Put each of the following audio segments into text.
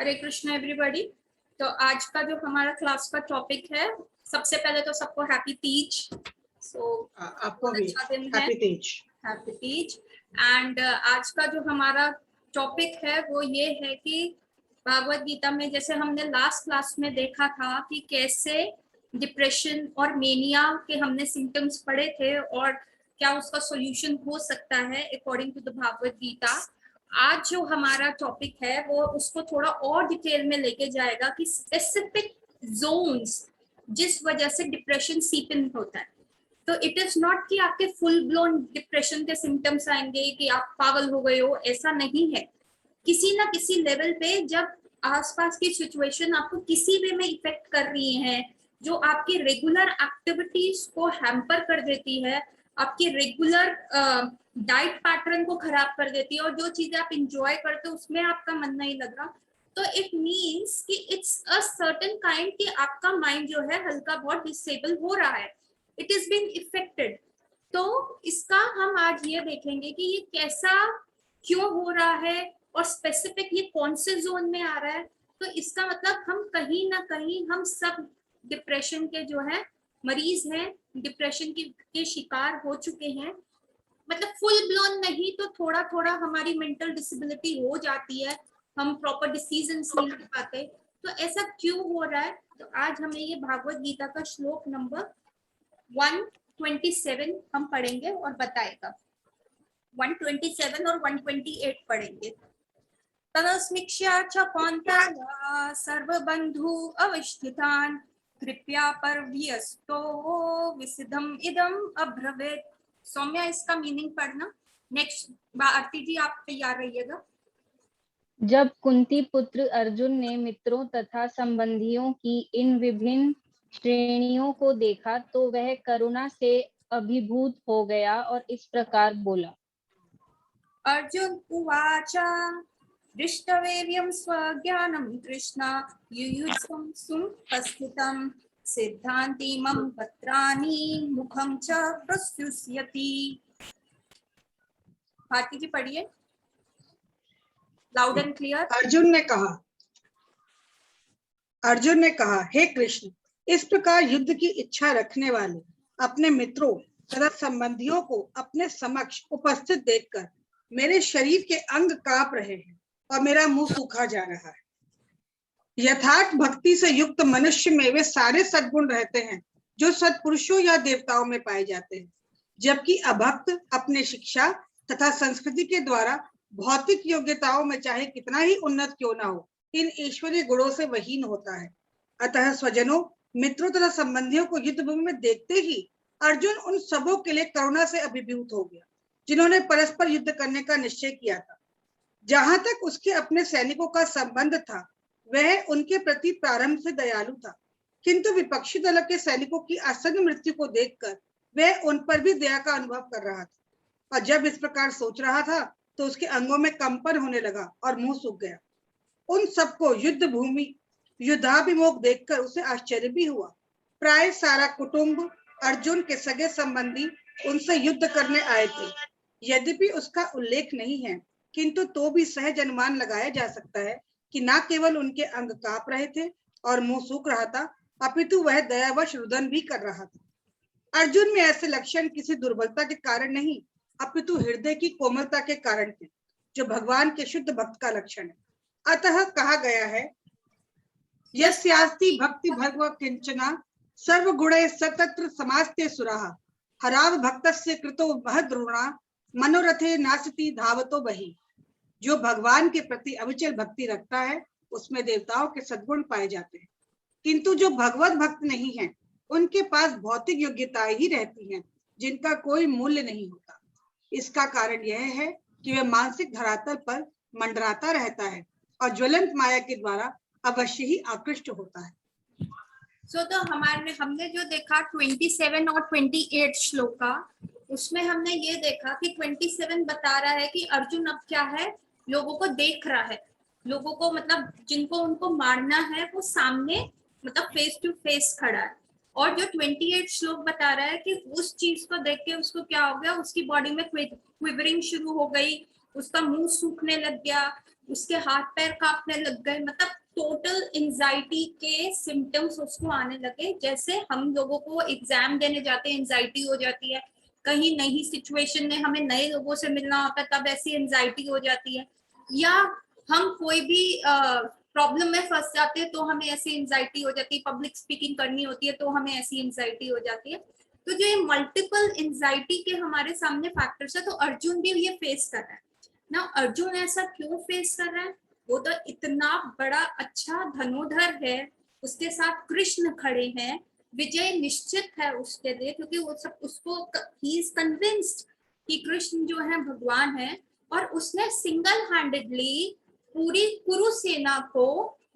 हरे Krishna everybody. तो आज का जो हमारा क्लास का टॉपिक है, सबसे पहले तो सबको हैप्पी तीज। आपको भी अच्छा दिन है, happy Teej. Happy Teej. And आज का जो हमारा टॉपिक है वो ये है कि भागवत गीता में जैसे हमने लास्ट क्लास में देखा था कि कैसे डिप्रेशन और मेनिया के हमने सिम्टम्स पढ़े थे और क्या उसका सॉल्यूशन हो सकता है according to the Bhagavad Gita. आज जो हमारा टॉपिक है वो उसको थोड़ा और डिटेल में लेके जाएगा कि स्पेसिफिक जोन्स जिस वजह से डिप्रेशन सीप इन होता है। तो इट इज नॉट कि आपके फुल ब्लोन डिप्रेशन के सिम्टम्स आएंगे कि आप पागल हो गए हो, ऐसा नहीं है। किसी ना किसी लेवल पे जब आसपास की सिचुएशन आपको किसी वे में इफेक्ट कर रही है, जो आपकी रेगुलर एक्टिविटीज को हैम्पर कर देती है, आपकी रेगुलर डाइट पैटर्न को खराब कर देती है और जो चीजें आप इंजॉय करते हो उसमें आपका मन नहीं लग रहा, तो इट मीन्स कि इट्स अ सर्टेन काइंड कि आपका माइंड जो है हल्का बहुत डिसेबल हो रहा है, इट इज बीइंग इफेक्टेड। तो इसका हम आज ये देखेंगे कि ये कैसा क्यों हो रहा है और स्पेसिफिक ये कौन से जोन में आ रहा है। तो इसका मतलब हम कहीं ना कहीं हम सब डिप्रेशन के जो है मरीज हैं, डिप्रेशन के शिकार हो चुके हैं। मतलब फुल ब्लोन नहीं तो थोड़ा थोड़ा हमारी मेंटल डिसेबिलिटी हो जाती है, हम प्रॉपर डिसीजंस नहीं ले पाते। तो ऐसा क्यों हो रहा है, तो आज हमें ये भागवत गीता का श्लोक नंबर 127 हम पढ़ेंगे और बताएगा। 127 और 128 पढ़ेंगे। तदस्मिक्ष्या च कौन्तेय सर्वबन्धु अवस्थितान् कृपया पर्यस्तो विसिधम इदम अब्रवीत्। सौम्या इसका मीनिंग पढ़ना। नेक्स्ट आरती जी आप तैयार रहिएगा। जब कुंती पुत्र अर्जुन ने मित्रों तथा संबंधियों की इन विभिन्न श्रेणियों को देखा तो वह करुणा से अभिभूत हो गया और इस प्रकार बोला। अर्जुन उवाच दृष्टवेद्यं स्वज्ञानं कृष्ण युयुत्सं सुपस्थितं सिद्धान्तिमं पत्राणि मुखं च प्रस्तुष्यति। भारती जी पढ़िए लाउड एंड क्लियर। अर्जुन ने कहा, हे कृष्ण, इस प्रकार युद्ध की इच्छा रखने वाले अपने मित्रों तथा संबंधियों को अपने समक्ष उपस्थित देखकर मेरे शरीर के अंग कांप रहे हैं और मेरा मुंह सूखा जा रहा है। यथार्थ भक्ति से युक्त मनुष्य में वे सारे सद्गुण रहते हैं जो सत्पुरुषों या देवताओं में पाए जाते हैं, जबकि अभक्त अपने शिक्षा तथा संस्कृति के द्वारा भौतिक योग्यताओं में चाहे कितना ही उन्नत क्यों ना हो, इन ईश्वरीय गुणों से वहीन होता है। अतः स्वजनों, मित्रों तथा संबंधियों को युद्ध भूमि में देखते ही अर्जुन उन सबों के लिए करुणा से अभिभूत हो गया जिन्होंने परस्पर युद्ध करने का निश्चय किया था। जहां तक उसके अपने सैनिकों का संबंध था, वह उनके प्रति प्रारंभ से दयालु था, किंतु विपक्षी दल के सैनिकों की आसन्न मृत्यु को देखकर वह उन पर भी दया का अनुभव कर रहा था। और जब इस प्रकार सोच रहा था तो उसके अंगों में कंपन होने लगा और मुंह सूख गया। उन सबको युद्ध भूमि युद्धाभिमुख देखकर उसे आश्चर्य भी हुआ। प्राय सारा कुटुंब, अर्जुन के सगे संबंधी उनसे युद्ध करने आए थे। यद्यपि उसका उल्लेख नहीं है, किंतु तो भी सहज अनुमान लगाया जा सकता है कि न केवल उनके अंग कांप रहे थे और मुंह सूख रहा था, अपितु वह दयावश रुदन भी कर रहा था। अर्जुन में ऐसे लक्षण किसी दुर्बलता के कारण नहीं, अपितु हृदय की कोमलता के कारण थे, जो भगवान के शुद्ध भक्त का लक्षण है। अतः कहा गया है, यस्यास्ति भक्ति भगव किंचना सर्वगुणैः सतत्र समास्ते सुराः हराव भक्तस्य कृतो महद्रुणा मनोरथे नासति धावतो बहि। जो भगवान के प्रति अविचल भक्ति रखता है उसमें देवताओं के सद्गुण पाए जाते हैं, किंतु जो भगवत भक्त नहीं है उनके पास भौतिक योग्यताएं ही रहती हैं जिनका कोई मूल्य नहीं होता। इसका कारण यह है कि वह मानसिक धरातल पर मंडराता रहता है और ज्वलंत माया के द्वारा अवश्य ही आकृष्ट होता है। तो हमने जो देखा 27 और 28 श्लोक का, उसमें हमने ये देखा कि 27 बता रहा है कि अर्जुन अब क्या है, लोगों को देख रहा है, लोगों को मतलब जिनको उनको मारना है वो सामने मतलब फेस टू फेस खड़ा है। और जो 28 श्लोक बता रहा है कि उस चीज को देख के उसको क्या हो गया, उसकी बॉडी में क्विवरिंग शुरू हो गई, उसका मुंह सूखने लग गया, उसके हाथ पैर कांपने लग गए, मतलब टोटल एंजाइटी के सिम्टम्स उसको आने लगे। जैसे हम लोगों को एग्जाम देने जाते हैं एंजाइटी हो जाती है, कहीं नई सिचुएशन में हमें नए लोगों से मिलना होता है तब ऐसी एंजाइटी हो जाती है, या हम कोई भी प्रॉब्लम में फंस जाते हैं तो हमें ऐसी एंजाइटी हो जाती है, पब्लिक स्पीकिंग करनी होती है तो हमें ऐसी एंजाइटी हो जाती है। तो जो ये मल्टीपल एंजाइटी के हमारे सामने फैक्टर्स है, तो अर्जुन भी ये फेस कर रहा है ना। अर्जुन ऐसा क्यों फेस कर रहा है? वो तो इतना बड़ा अच्छा धनुधर है, उसके साथ कृष्ण खड़े हैं, विजय निश्चित है उसके लिए, क्योंकि वो सब उसको ही इज कन्विंस्ड कि कृष्ण जो है भगवान है। और उसने सिंगल हैंडेडली पूरी कुरु सेना को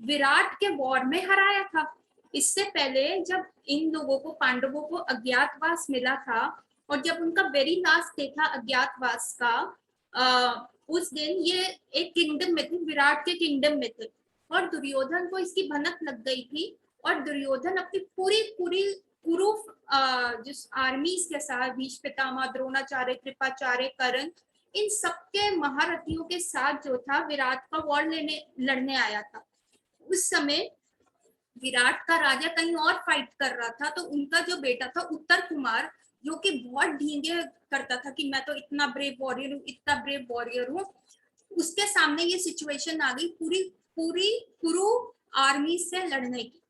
विराट के वॉर में हराया था। इससे पहले जब इन लोगों को, पांडवों को अज्ञातवास मिला था, और जब उनका वेरी लास्ट डे था अज्ञातवास का, उस दिन ये एक किंगडम में थे, विराट के किंगडम में थे, और दुर्योधन को इसकी भनक लग गई थी। और दुर्योधन अपनी पूरी पूरी कुरु जिस आर्मीज के साथ, भीष्म पितामह, द्रोणाचार्य, कृपाचार्य, कर्ण, इन सबके महारथियों के साथ जो था विराट का वॉर लड़ने आया था। उस समय विराट का राजा कहीं और फाइट कर रहा था, तो उनका जो बेटा था उत्तर कुमार, जो कि बहुत ढींगे करता था कि मैं तो इतना ब्रेव वॉरियर हूँ, इतना ब्रेव वॉरियर हूँ, उसके सामने ये सिचुएशन आ गई पूरी पूरी कुरु आर्मी से लड़ने की।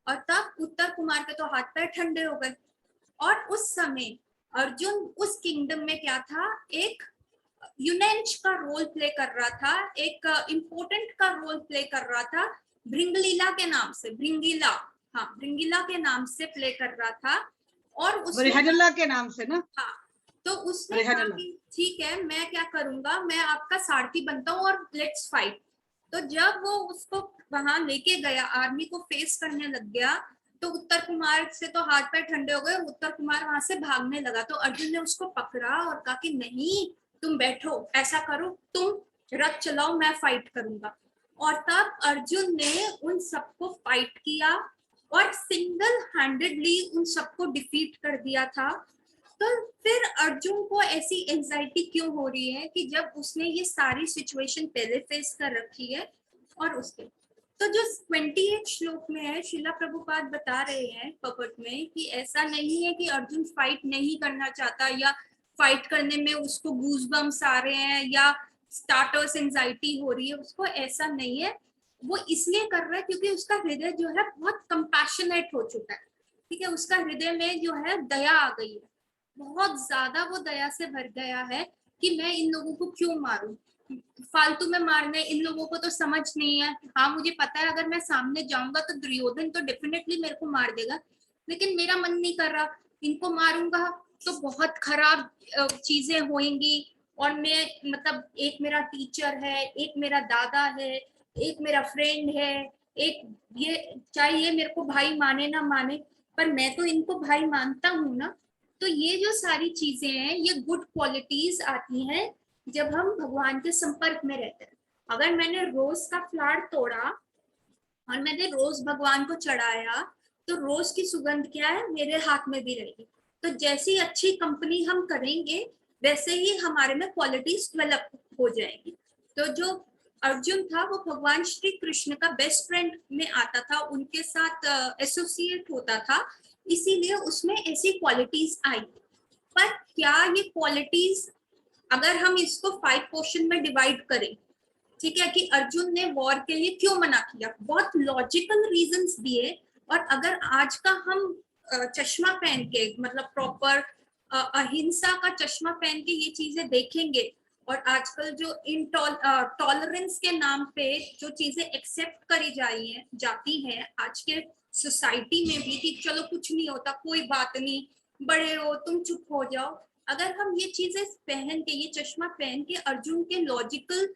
और तब उत्तर कुमार के तो हाथ पैर ठंडे हो गए। और उस समय अर्जुन उस किंगडम में क्या था, एक यूनेंच का रोल प्ले कर रहा था, एक इम्पोर्टेंट का रोल प्ले कर रहा था, भृंगलीला के नाम से, भृंगीला, हाँ भृंगीला के नाम से प्ले कर रहा था। और बृहदला के नाम से ना। हाँ, तो उसने कहा कि ठीक है मैं क्या करूंगा, मैं आपका सारथी बनता हूँ और लेट्स फाइट। तो जब वो उसको वहां लेके गया, आर्मी को फेस करने लग गया, तो उत्तर कुमार से तो हाथ पैर ठंडे हो गए, उत्तर कुमार वहां से भागने लगा। तो अर्जुन ने उसको पकड़ा और कहा कि नहीं तुम बैठो, ऐसा करो तुम रथ चलाओ, मैं फाइट करूंगा। और तब अर्जुन ने उन सबको फाइट किया और सिंगल हैंडेडली उन सबको डिफीट कर दिया था। तो फिर अर्जुन को ऐसी एंजाइटी क्यों हो रही है कि जब उसने ये सारी सिचुएशन पहले फेस कर रखी है। और उसके तो जो 28 श्लोक में है, शिला प्रभुपाद बता रहे हैं पकड़ में कि ऐसा नहीं है कि अर्जुन फाइट नहीं करना चाहता, या फाइट करने में उसको गूज़बम्स आ रहे हैं, या स्टार्टर्स एंजाइटी हो रही है, उसको ऐसा नहीं है। वो इसलिए कर रहा है क्योंकि उसका हृदय जो है बहुत कंपैशनेट हो चुका है, ठीक है, उसका हृदय में जो है दया आ गई है, बहुत ज्यादा वो दया से भर गया है कि मैं इन लोगों को क्यों मारूं, फालतू में मारने, इन लोगों को तो समझ नहीं है। हाँ मुझे पता है अगर मैं सामने जाऊंगा तो दुर्योधन तो डेफिनेटली मेरे को मार देगा, लेकिन मेरा मन नहीं कर रहा, इनको मारूंगा तो बहुत खराब चीजें होंगी। और मैं मतलब एक मेरा टीचर है, एक मेरा दादा है, एक मेरा फ्रेंड है, एक ये, चाहे ये मेरे को भाई माने ना माने, पर मैं तो इनको भाई मानता हूँ ना। तो ये जो सारी चीजें हैं, ये गुड क्वालिटीज आती हैं जब हम भगवान के संपर्क में रहते हैं। अगर मैंने रोज का फ्लावर तोड़ा और मैंने रोज भगवान को चढ़ाया, तो रोज की सुगंध क्या है, मेरे हाथ में भी रहेगी। तो जैसी अच्छी कंपनी हम करेंगे वैसे ही हमारे में क्वालिटीज डेवलप हो जाएगी। तो जो अर्जुन था वो भगवान श्री कृष्ण का बेस्ट फ्रेंड में आता था, उनके साथ एसोसिएट होता था, इसीलिए उसमें ऐसी क्वालिटीज आई। पर क्या ये क्वालिटीज, अगर हम इसको 5 पोर्शन में डिवाइड करें, ठीक है, कि अर्जुन ने वॉर के लिए क्यों मना किया, बहुत लॉजिकल रीजंस दिए। और अगर आज का हम चश्मा पहन के, मतलब प्रॉपर अहिंसा का चश्मा पहन के ये चीजें देखेंगे, और आजकल जो टॉलरेंस के नाम पे जो चीजें एक्सेप्ट करी जाती हैं आज के सोसाइटी में भी, कि चलो कुछ नहीं होता, कोई बात नहीं, बड़े हो तुम चुप हो जाओ। अगर हम ये चीजें पहन के, ये चश्मा पहन के अर्जुन के लॉजिकल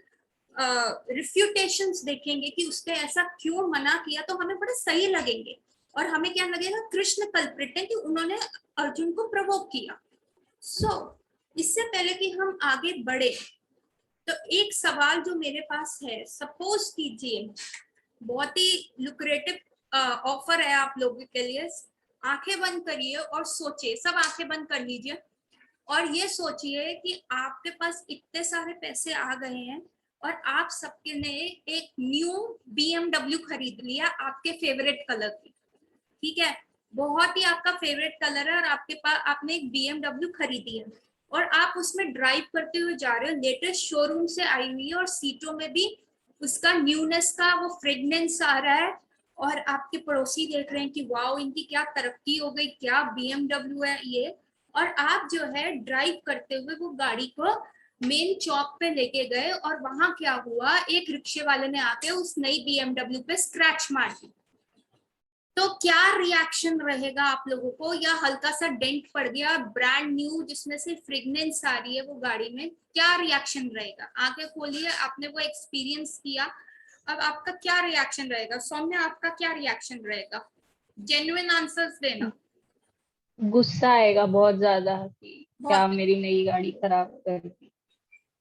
रिफ्यूटेशंस देखेंगे कि उसने ऐसा क्यों मना किया, तो हमें बड़े सही लगेंगे। और हमें क्या लगेगा, कृष्ण कल्प्रिट है कि उन्होंने अर्जुन को प्रवोक किया। इससे पहले कि हम आगे बढ़े, तो एक सवाल जो मेरे पास है, सपोज कीजिए बहुत ही लुक्रेटिव ऑफर है आप लोगों के लिए, आंखें बंद करिए और सोचिए, सब आंखें बंद कर लीजिए और ये सोचिए कि आपके पास इतने सारे पैसे आ गए हैं और आप सबके ने एक न्यू BMW खरीद लिया आपके फेवरेट कलर की, ठीक है, बहुत ही आपका फेवरेट कलर है और आपके पास आपने एक BMW खरीदी है और आप उसमें ड्राइव करते हुए जा रहे हो, लेटेस्ट शोरूम से आई हुई है और सीटों में भी उसका न्यूनेस का वो फ्रेग्रेंस आ रहा है और आपके पड़ोसी देख रहे हैं कि वाओ इनकी क्या तरक्की हो गई, क्या BMW है ये, और आप जो है ड्राइव करते हुए वो गाड़ी को मेन चौक पे लेके गए और वहां क्या हुआ, एक रिक्शे वाले ने आके उस नई BMW पे स्क्रैच मार दी। तो क्या रिएक्शन रहेगा आप लोगों को, या हल्का सा डेंट पड़ गया ब्रांड न्यू जिसमें से फ्रेग्रेंस आ रही है वो गाड़ी में, क्या रिएक्शन रहेगा? आंखें खोलिए, आपने वो एक्सपीरियंस किया, अब आपका क्या रिएक्शन रहेगा? सौम्य आपका क्या रिएक्शन रहेगा? जेन्युइन आंसर्स देना। गुस्सा आएगा बहुत ज्यादा कि क्या बहुत मेरी नई गाड़ी खराब कर दी।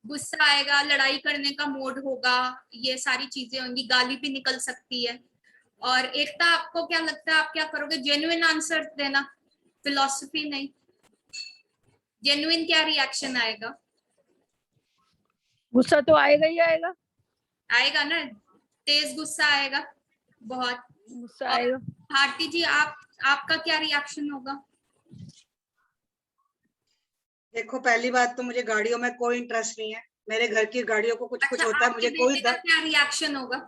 गुस्सा आएगा, लड़ाई करने का मूड होगा, ये सारी चीजें होंगी, गाली भी निकल सकती है। और एकता आपको क्या लगता है, आप क्या करोगे? जेन्युइन आंसर देना, फिलॉसफी नहीं, जेन्युइन क्या रिएक्शन आएगा? गुस्सा तो आएगा ही आएगा, आएगा ना, तेज गुस्सा आएगा, बहुत गुस्सा आएगा। भारती जी आपका क्या रिएक्शन होगा? देखो, पहली बात तो मुझे गाड़ियों में कोई इंटरेस्ट नहीं है, मेरे घर की गाड़ियों को कुछ अच्छा, होता है मुझे कोई बेटे का क्या रिएक्शन होगा?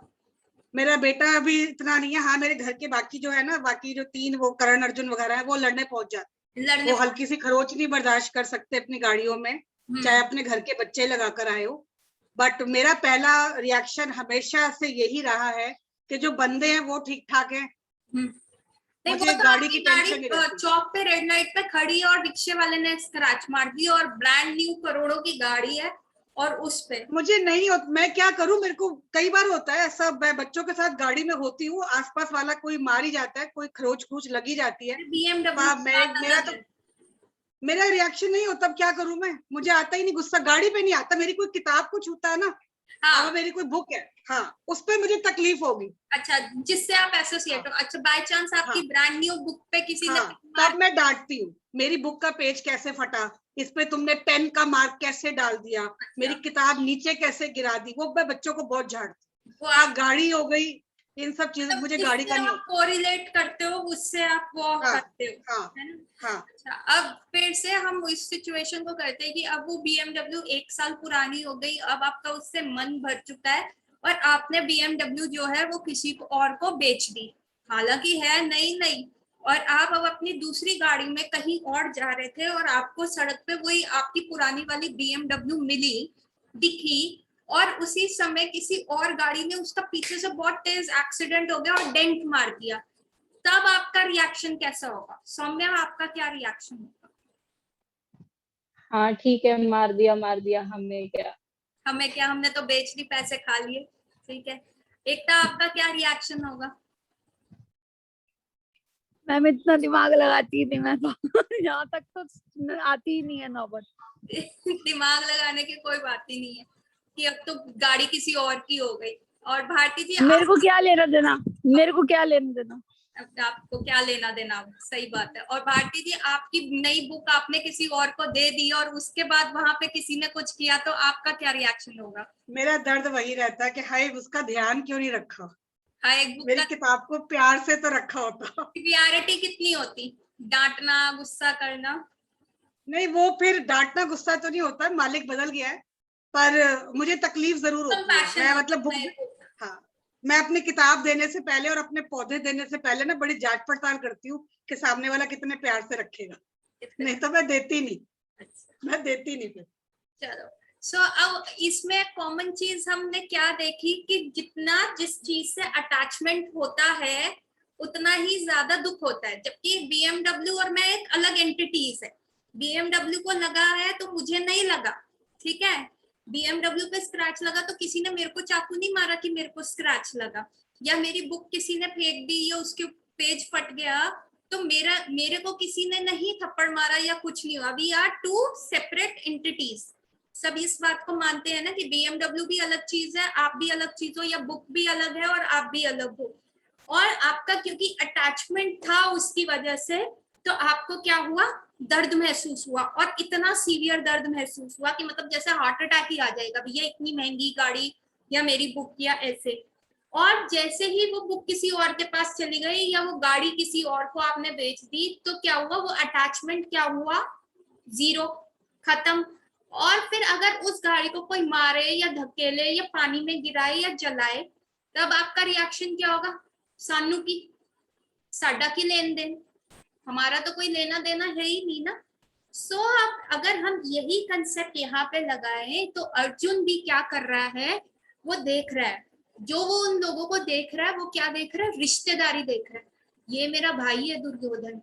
मेरा बेटा अभी इतना नहीं है। हाँ, मेरे घर के बाकी जो है ना, बाकी जो 3 वो करण अर्जुन वगैरह है, वो लड़ने पहुंच जाते, लड़ने वो हल्की सी खरोच नहीं बर्दाश्त कर सकते अपनी गाड़ियों में, चाहे अपने घर के बच्चे लगा कर आए हो। बट मेरा पहला रिएक्शन हमेशा से यही रहा है कि जो बंदे हैं वो ठीक ठाक हैं, नहीं, मुझे वो तो गाड़ी आपकी की टेंशन नहीं रहती। चौक पे रेड लाइट पे खड़ी और रिक्शे वाले ने स्क्रैच मार दी और ब्रांड न्यू करोड़ों की गाड़ी है और उस पे मुझे नहीं होता, मैं क्या करूं, मेरे को कई बार होता है ऐसा, मैं बच्चों के साथ गाड़ी में होती हूँ, आसपास वाला कोई मार ही जाता है, कोई खरोच खूच लगी जाती है, BMW मेरा रिएक्शन नहीं होता, अब क्या करूं मैं, मुझे आता ही नहीं गुस्सा, गाड़ी पे नहीं आता। मेरी कोई किताब को छूता है ना, हाँ, मेरी कोई बुक है, हाँ, उस पे मुझे तकलीफ होगी। अच्छा, जिससे आप एसोसिएट हो। अच्छा, बाय चांस आपकी ब्रांड न्यू बुक पे किसी ने तब मैं डांटती हूँ, मेरी बुक का पेज कैसे फटा, इस पे तुमने पेन का मार्क कैसे डाल दिया, मेरी किताब नीचे कैसे गिरा दी, वो मैं बच्चों को बहुत झाड़ती हूँ। हाँ, गाड़ी हो गई, इन सब चीजें मुझे गाड़ी का नहीं आप कोरिलेट करते हो, उससे आप वो करते हो, है ना? अच्छा, अब फिर से हम इस सिचुएशन को करते हैं कि अब वो BMW 1 साल पुरानी हो गई, अब आपका उससे मन भर चुका है और आपने BMW जो है वो किसी को और को बेच दी, हालांकि है नई नई, और आप अब अपनी दूसरी गाड़ी में कहीं और जा रहे थे और आपको सड़क पे वही आपकी पुरानी वाली BMW मिली, दिखी, और उसी समय किसी और गाड़ी ने उसका पीछे से बहुत तेज एक्सीडेंट हो गया और डेंट मार दिया, तब आपका रिएक्शन कैसा होगा? सौम्या, आपका क्या रिएक्शन होगा? हाँ ठीक है, मार दिया, हमें क्या, हमने तो बेच दी, पैसे खा लिए, ठीक है। एकता, आपका क्या रिएक्शन होगा? मैं इतना दिमाग लगाती थी, मैं तो यहाँ तक तो आती ही नहीं है नौबत। दिमाग लगाने की कोई बात ही नहीं है कि अब तो गाड़ी किसी और की हो गई। और भारती जी, मेरे को क्या लेना देना, मेरे को क्या लेना देना, आपको क्या लेना देना, सही बात है। और भारती जी, आपकी नई बुक आपने किसी और को दे दी और उसके बाद वहां पे किसी ने कुछ किया, तो आपका क्या रिएक्शन होगा? मेरा दर्द वही रहता है कि हाय, उसका ध्यान क्यों नहीं रखा, हाँ, एक बुक मेरी का किताब को प्यार से तो रखा होता। सिवियरिटी कितनी होती, डांटना, गुस्सा करना? नहीं, वो फिर डांटना गुस्सा तो नहीं होता, मालिक बदल गया है, पर मुझे तकलीफ जरूर होती है। मैं मतलब बुक, हाँ, मैं अपनी किताब देने से पहले और अपने पौधे देने से पहले ना बड़ी जांच पड़ताल करती हूँ कि सामने वाला कितने प्यार से रखेगा, नहीं तो मैं देती नहीं, मैं देती नहीं फिर। चलो, सो अब इसमें कॉमन चीज हमने क्या देखी कि जितना जिस चीज से अटैचमेंट होता है उतना ही ज्यादा दुख होता है, जबकि BMW और मैं एक अलग एंटिटीज है। BMW को लगा है तो मुझे नहीं लगा, ठीक है। BMW पे स्क्रैच लगा तो किसी ने मेरे को चाकू नहीं मारा कि मेरे को स्क्रैच लगा, या मेरी बुक किसी ने फेंक दी या उसके पेज फट गया तो मेरे को किसी ने नहीं थप्पड़ मारा या कुछ नहीं हुआ। We are two separate entities. सब इस बात को मानते हैं ना कि BMW भी अलग चीज है, आप भी अलग चीज हो, या बुक भी अलग है और आप भी अलग हो। और आपका क्योंकि अटैचमेंट था उसकी वजह से, तो आपको क्या हुआ, दर्द महसूस हुआ, और इतना सीवियर दर्द महसूस हुआ कि मतलब जैसे हार्ट अटैक ही आ जाएगा। भैया इतनी महंगी गाड़ी या मेरी बुक या ऐसे। और जैसे ही वो बुक किसी और के पास चली गई या वो गाड़ी किसी और को आपने बेच दी, तो क्या हुआ, वो अटैचमेंट क्या हुआ, 0, खत्म। और फिर अगर उस गाड़ी को कोई मारे या धकेले या पानी में गिराए या जलाए, तब आपका रिएक्शन क्या होगा, सानू की, साडा की लेन देन, हमारा तो कोई लेना देना है ही नहीं ना। सो अब अगर हम यही कंसेप्ट यहाँ पे लगाएं, तो अर्जुन भी क्या कर रहा है, वो देख रहा है, जो वो उन लोगों को देख रहा है वो क्या देख रहा है, रिश्तेदारी देख रहा है। ये मेरा भाई है दुर्योधन,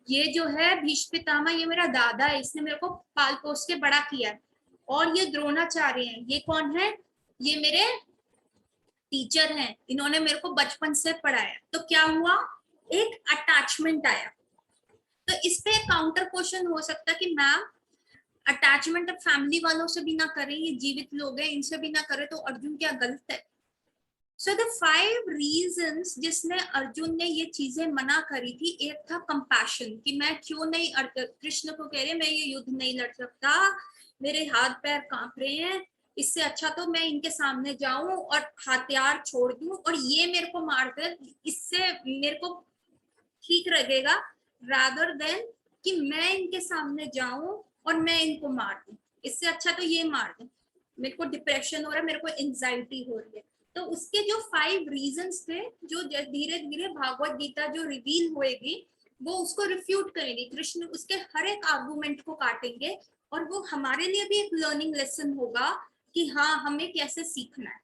ये जो है भीष्म पितामह, ये मेरा दादा है, इसने मेरे को पाल पोस के बड़ा किया है। और ये द्रोणाचार्य हैं, ये कौन है, ये मेरे टीचर हैं, इन्होंने मेरे को बचपन से पढ़ाया। तो क्या हुआ, एक अटैचमेंट आया। तो इस पे काउंटर क्वेश्चन हो सकता है कि मैम अटैचमेंट अब फैमिली वालों से भी ना करें, ये जीवित लोग हैं, इनसे भी ना करें, तो अर्जुन क्या गलत है। सो द 5 रीजंस जिसने अर्जुन ने ये चीजें मना करी थी, एक था कंपैशन, कि मैं क्यों नहीं, कृष्ण को कह रहे मैं ये युद्ध नहीं लड़ सकता, मेरे हाथ पैर कांप रहे हैं, इससे अच्छा तो मैं इनके सामने जाऊं और हथियार छोड़ दूं और ये मेरे को मार दे, इससे मेरे को ठीक लगेगा, रादर देन कि मैं इनके सामने जाऊं और मैं इनको मार दूं, इससे अच्छा तो ये मार दूं, मेरे को डिप्रेशन हो रहा है, मेरे को एंजाइटी हो रही है। तो उसके जो 5 रीजंस थे, जो धीरे धीरे भागवत गीता जो रिवील होएगी वो उसको रिफ्यूट करेंगे, कृष्ण उसके हर एक आर्गुमेंट को काटेंगे, और वो हमारे लिए भी एक लर्निंग लेसन होगा कि हाँ हमें कैसे सीखना है।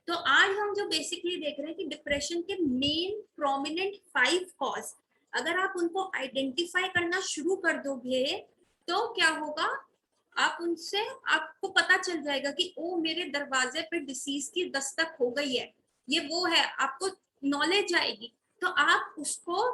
तो आज हम जो बेसिकली देख रहे हैं कि डिप्रेशन के मेन प्रोमिनेंट 5 कॉज, अगर आप उनको आइडेंटिफाई करना शुरू कर दोगे तो क्या होगा, आप उनसे, आपको पता चल जाएगा कि ओ मेरे दरवाजे पे डिसीज की दस्तक हो गई है, ये वो है, आपको नॉलेज आएगी। तो आप उसको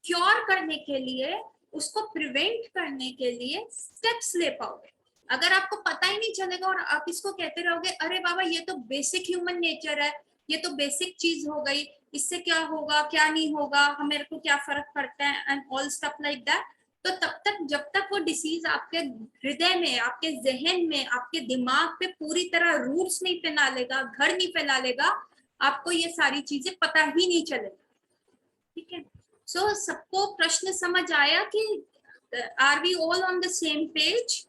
क्योर करने के लिए, उसको प्रिवेंट करने के लिए स्टेप्स ले पाओगे। अगर आपको पता ही नहीं चलेगा और आप इसको कहते रहोगे अरे बाबा ये तो बेसिक ह्यूमन नेचर है, ये तो बेसिक चीज हो गई, इससे क्या होगा क्या नहीं होगा, हमें को क्या फर्क पड़ता है and all stuff like that, तो तब तक जब तक वो डिसीज आपके हृदय में, आपके जहन में, आपके दिमाग पे पूरी तरह रूट्स नहीं फैला लेगा, घर नहीं फैला लेगा, आपको ये सारी चीजें पता ही नहीं चलेगा। ठीक है, सो सबको प्रश्न समझ आया कि are we all on the same page.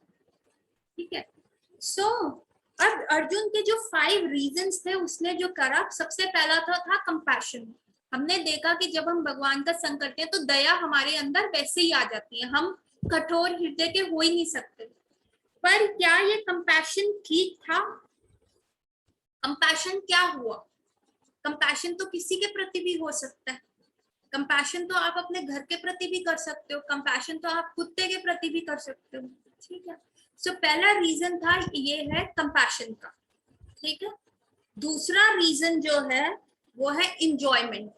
ठीक है, सो अब अर्जुन के जो 5 रीजंस थे उसने जो करा, सबसे पहला था कंपैशन। हमने देखा कि जब हम भगवान का संग करते हैं तो दया हमारे अंदर वैसे ही आ जाती है, हम कठोर हृदय के हो ही नहीं सकते। पर क्या ये कंपैशन ठीक था? कंपैशन क्या हुआ? कंपैशन तो किसी के प्रति भी हो सकता है, कंपैशन तो आप अपने घर के प्रति भी कर सकते हो, कंपैशन तो आप कुत्ते के प्रति भी कर सकते हो। ठीक है, सो पहला रीजन था ये है कंपैशन का। ठीक है, दूसरा रीजन जो है वो है इंजॉयमेंट,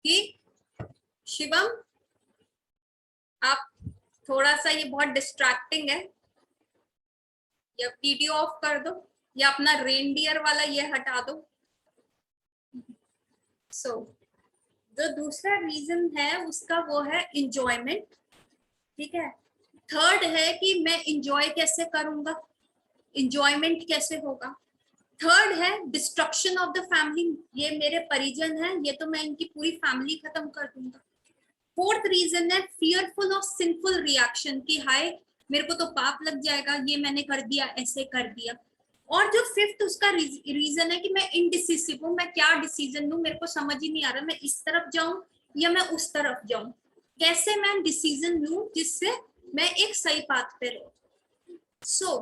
कि शिवम आप थोड़ा सा, ये बहुत डिस्ट्रैक्टिंग है, या वीडियो ऑफ कर दो या अपना रेनडियर वाला ये हटा दो। सो जो दूसरा रीजन है उसका वो है इंजॉयमेंट। ठीक है, थर्ड है कि मैं इंजॉय कैसे करूंगा, इंजॉयमेंट कैसे होगा। थर्ड है डिस्ट्रक्शन ऑफ द फैमिली, ये मेरे परिजन हैं, ये तो मैं इनकी पूरी फैमिली खत्म कर दूंगा। फोर्थ रीजन है फियरफुल ऑफ सिंफुल रिएक्शन, कि हाय मेरे को तो पाप लग जाएगा, ये मैंने कर दिया, ऐसे कर दिया। और जो फिफ्थ उसका रीजन है कि मैं इनडिसिसिव हूँ, मैं क्या डिसीजन लूं, मेरे को समझ ही नहीं आ रहा, मैं इस तरफ जाऊं या मैं उस तरफ जाऊं, कैसे मैं डिसीजन लूं जिससे मैं एक सही पाथ पे रहूं। सो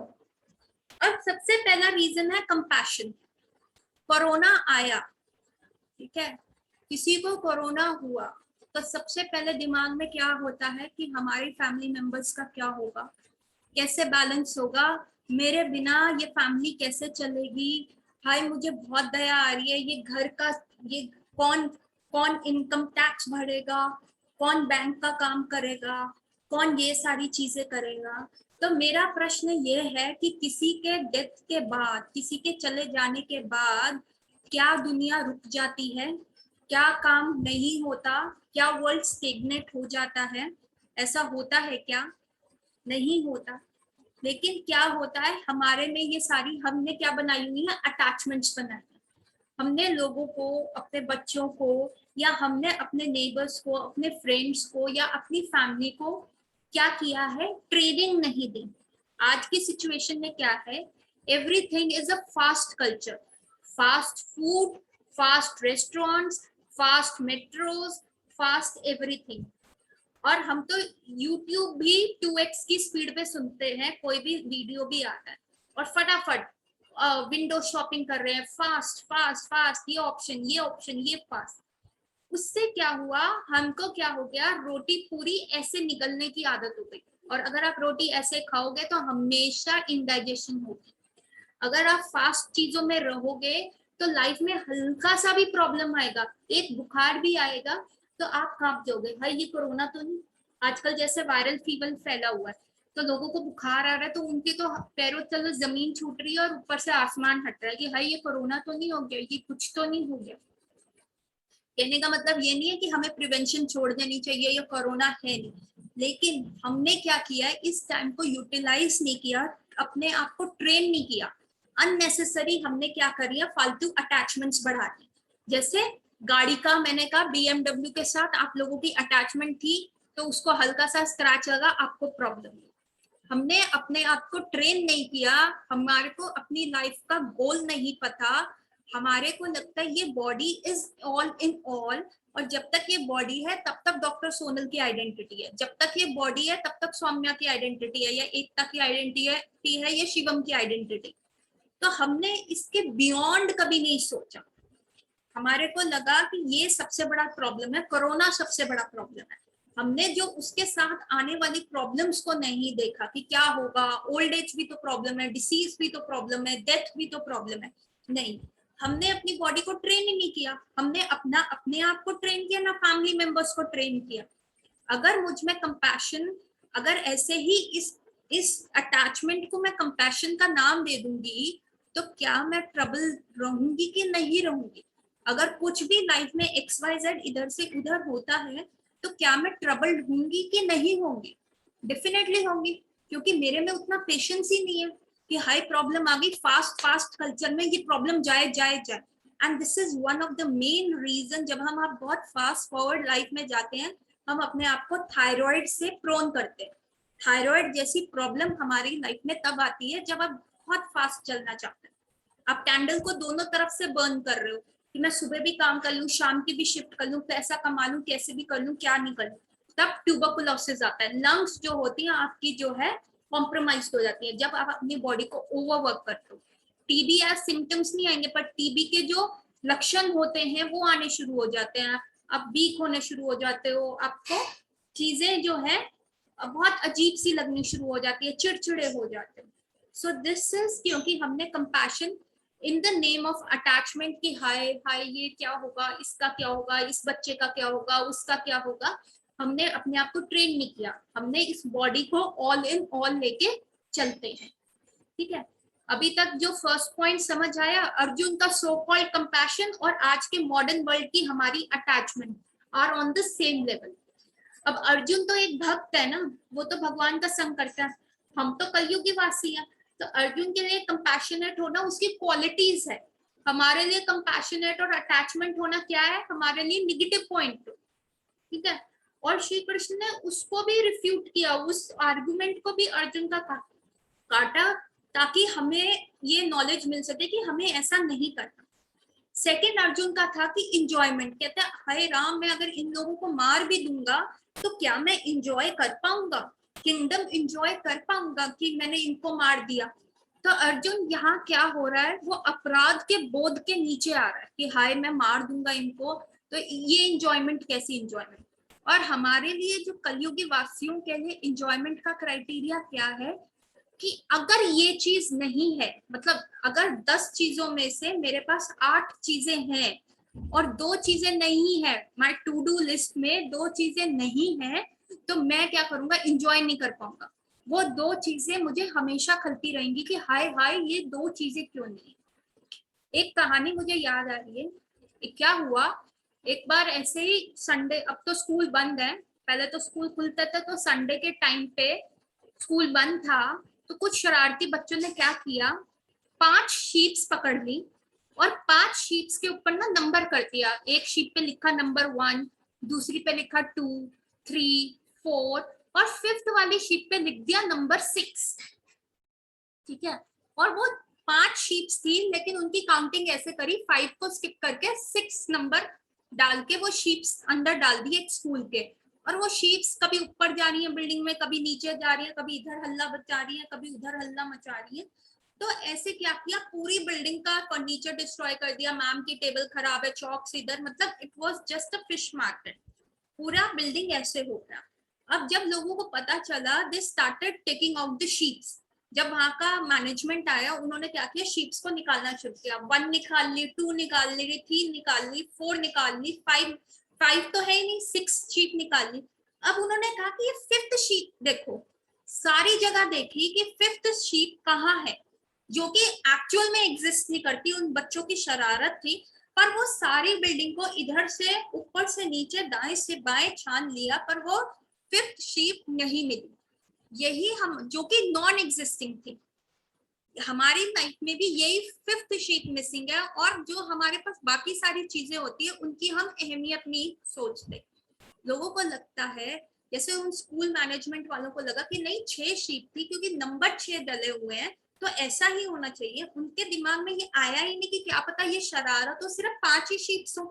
अब सबसे पहला रीजन है कंपैशन। कोरोना आया, ठीक है, किसी को कोरोना हुआ तो सबसे पहले दिमाग में क्या होता है कि हमारी फैमिली मेंबर्स का क्या होगा, कैसे बैलेंस होगा, मेरे बिना ये फैमिली कैसे चलेगी, हाय मुझे बहुत दया आ रही है, ये घर का, ये कौन कौन इनकम टैक्स भरेगा, कौन बैंक का काम करेगा, कौन ये सारी चीजें करेगा। तो मेरा प्रश्न ये है कि किसी के डेथ के बाद, किसी के चले जाने के बाद क्या दुनिया रुक जाती है, क्या काम नहीं होता, क्या वर्ल्ड स्टेगनेट हो जाता है, ऐसा होता है क्या? नहीं होता। लेकिन क्या होता है हमारे में ये सारी हमने क्या बनाई हुई है, अटैचमेंट्स बनाए हैं। हमने लोगों को, अपने बच्चों को, या हमने अपने नेबर्स को, अपने फ्रेंड्स को, या अपनी फैमिली को क्या किया है, ट्रेनिंग नहीं दी। आज की सिचुएशन में क्या है, everything is a fast culture, fast food, fast restaurants, fast metros, fast everything. और हम तो YouTube भी 2x की स्पीड पे सुनते हैं, कोई भी वीडियो भी आता है और फटाफट विंडो शॉपिंग कर रहे हैं, फास्ट फास्ट फास्ट, ये ऑप्शन ये ऑप्शन ये फास्ट। उससे क्या हुआ, हमको क्या हो गया, रोटी पूरी ऐसे निकलने की आदत हो गई। और अगर आप रोटी ऐसे खाओगे तो हमेशा इंडाइजेशन होगी। अगर आप फास्ट चीजों में रहोगे तो लाइफ में हल्का सा भी प्रॉब्लम आएगा, एक बुखार भी आएगा तो आप कांप जाओगे, भाई ये कोरोना तो नहीं। आजकल जैसे वायरल फीवर फैला हुआ है तो लोगों को बुखार आ रहा है तो उनके तो पैरों तले जमीन छूट रही है और ऊपर से आसमान हट रहा है कि भाई ये कोरोना तो नहीं हो गया, ये कुछ तो नहीं हो गया। कहने का मतलब ये नहीं है कि हमें प्रिवेंशन छोड़ देनी चाहिए, ये कोरोना है नहीं, लेकिन हमने क्या किया है, इस टाइम को यूटिलाइज नहीं किया, अपने आप को ट्रेन नहीं किया। अननेसेसरी हमने क्या कर लिया, फालतू अटैचमेंट्स बढ़ा दी। जैसे गाड़ी का मैंने कहा BMW के साथ आप लोगों की अटैचमेंट थी तो उसको हल्का सा स्क्रैच लगा, आपको प्रॉब्लम। हमने अपने आप को ट्रेन नहीं किया, हमारे को अपनी लाइफ का गोल नहीं पता, हमारे को लगता है ये body is all in all, और जब तक ये बॉडी है तब तक डॉक्टर सोनल की आइडेंटिटी है, जब तक ये बॉडी है तब तक सौम्या की आइडेंटिटी है, या एकता की आइडेंटिटी है, या शिवम की आइडेंटिटी। तो हमने इसके बियॉन्ड कभी नहीं सोचा। हमारे को लगा कि ये सबसे बड़ा प्रॉब्लम है, कोरोना सबसे बड़ा प्रॉब्लम है। हमने जो उसके साथ आने वाली प्रॉब्लम्स को नहीं देखा कि क्या होगा, ओल्ड एज भी तो प्रॉब्लम है, डिसीज भी तो प्रॉब्लम है, डेथ भी तो प्रॉब्लम है। नहीं, हमने अपनी बॉडी को ट्रेन ही नहीं किया, हमने अपने आप को ट्रेन किया, ना फैमिली मेंबर्स को ट्रेन किया। अगर मुझ में कंपैशन, अगर ऐसे ही इस अटैचमेंट को मैं कंपैशन का नाम दे दूंगी तो क्या मैं ट्रबल रहूंगी कि नहीं रहूंगी? अगर कुछ भी लाइफ में XYZ इधर से उधर होता है तो क्या मैं ट्रबल्ड होंगी कि नहीं होंगी? डेफिनेटली होंगी, क्योंकि मेरे में उतना पेशेंस ही नहीं है कि हाई प्रॉब्लम आ गई, फास्ट फास्ट कल्चर में ये प्रॉब्लम जाए जाए जाए। And this is one of the main reason, जब हम आप बहुत फास्ट फॉरवर्ड लाइफ में जाते हैं हम अपने आप को थायराइड से प्रोन करते हैं। थायराइड जैसी प्रॉब्लम हमारी लाइफ में तब आती है जब आप बहुत फास्ट चलना चाहते हैं, आप कैंडल को दोनों तरफ से बर्न कर रहे हो कि मैं सुबह भी काम कर लूं, शाम की भी शिफ्ट कर लूं, पैसा कमा लूं, कैसे भी कर लूं, क्या नहीं कर लूं, तब ट्यूबरकुलोसिस आता है। लंग्स जो होती हैं आपकी जो है कॉम्प्रोमाइज हो जाती है जब आप अपनी बॉडी को ओवरवर्क करते हो। टीबी या सिम्टम्स नहीं आएंगे पर टीबी के जो लक्षण होते हैं वो आने शुरू हो जाते हैं, आप वीक होने शुरू हो जाते हो, आपको चीजें जो है बहुत अजीब सी लगनी शुरू हो जाती है, चिड़चिड़े हो जाते हैं। सो दिस इज क्योंकि हमने compassion in the name of attachment की हाय हाय ये क्या होगा, इसका क्या होगा, इस बच्चे का क्या होगा, उसका क्या होगा, हमने अपने आप को ट्रेन नहीं किया, हमने इस बॉडी को ऑल इन ऑल लेके चलते हैं। ठीक है, अभी तक जो फर्स्ट पॉइंट समझ आया, अर्जुन का सो कॉल्ड कंपैशन और आज के मॉडर्न वर्ल्ड की हमारी attachment are on the same level. अब अर्जुन तो एक भक्त है ना, वो तो भगवान का संग करता है, हम तो कलयुगी वासी हैं, तो अर्जुन के लिए कंपैशनेट होना उसकी क्वालिटीज है, हमारे लिए कंपैशनेट और अटैचमेंट होना क्या है, हमारे लिए निगेटिव पॉइंट। ठीक है, और श्री कृष्ण ने उसको भी रिफ्यूट किया, उस आर्गुमेंट को भी अर्जुन का काटा ताकि हमें ये नॉलेज मिल सके कि हमें ऐसा नहीं करना। सेकेंड अर्जुन का था कि इंजॉयमेंट, कहते हैं हाय राम मैं अगर इन लोगों को मार भी दूंगा तो क्या मैं इंजॉय कर पाऊंगा, किंगडम इंजॉय कर पाऊंगा कि मैंने इनको मार दिया? तो अर्जुन यहाँ क्या हो रहा है, वो अपराध के बोध के नीचे आ रहा है कि हाय मैं मार दूंगा इनको, तो ये इंजॉयमेंट कैसी इंजॉयमेंट? और हमारे लिए जो कलयुगी वासियों के लिए इंजॉयमेंट का क्राइटेरिया क्या है कि अगर ये चीज नहीं है, मतलब अगर 10 चीजों में से मेरे पास 8 चीजें हैं और 2 चीजें नहीं है, माय टू डू लिस्ट में 2 चीजें नहीं है, तो मैं क्या करूंगा, इंजॉय नहीं कर पाऊंगा। वो 2 चीजें मुझे हमेशा खलती रहेंगी कि हाय हाय ये 2 चीजें क्यों नहीं। एक कहानी मुझे याद आ रही है, क्या हुआ एक बार ऐसे ही संडे, अब तो स्कूल बंद है, पहले तो स्कूल खुलता था तो संडे के टाइम पे स्कूल बंद था, तो कुछ शरारती बच्चों ने क्या किया, 5 शीट्स पकड़ ली और 5 शीट्स के ऊपर ना नंबर कर दिया। एक शीट पे लिखा नंबर 1, दूसरी पे लिखा 2, 3, 4 और 5th वाली शीट पे लिख दिया नंबर 6। ठीक है, और वो 5 शीट्स थी, लेकिन उनकी काउंटिंग ऐसे करी, 5 को स्किप करके 6 नंबर डाल के वो शीट्स अंदर डाल दी एक स्कूल के। और वो शीट्स कभी ऊपर जा रही है बिल्डिंग में, कभी नीचे जा रही है, कभी इधर हल्ला मचा रही है, कभी उधर हल्ला मचा रही है। तो ऐसे क्या किया, पूरी बिल्डिंग का फर्नीचर डिस्ट्रॉय कर दिया, मैम की टेबल खराब है, चौक्स इधर, मतलब it was just a fish market, पूरा बिल्डिंग ऐसे हो गया। अब जब लोगों को पता चला, they started taking out the sheets. जब वहां का मैनेजमेंट आया, उन्होंने क्या किया, शीट्स को निकालना शुरू किया। 1 निकाल ली, 2 निकाल ली, 3 निकाल ली, 4 निकाल ली, 5 तो है ही नहीं, 6 शीट निकाल ली। अब उन्होंने कहा कि ये 5th शीट देखो, सारी जगह देखी कि 5th शीट कहाँ है, जो कि एक्चुअल में एग्जिस्ट नहीं करती, उन बच्चों की शरारत थी। पर वो सारी बिल्डिंग को इधर से ऊपर से नीचे दाएं से बाएं छान लिया, पर वो 5th शीट नहीं मिली। यही हम, जो कि नॉन एग्जिस्टिंग थी, हमारी लाइफ में भी यही 5th शीट मिसिंग है। और जो हमारे पास बाकी सारी चीजें होती है, उनकी हम अहमियत नहीं सोचते। लोगों को लगता है, जैसे उन स्कूल मैनेजमेंट वालों को लगा कि नहीं 6 शीट थी, क्योंकि नंबर 6 डले हुए हैं तो ऐसा ही होना चाहिए। उनके दिमाग में ये आया ही नहीं कि क्या पता ये शरारत हो, सिर्फ 5 ही शीट्स हो।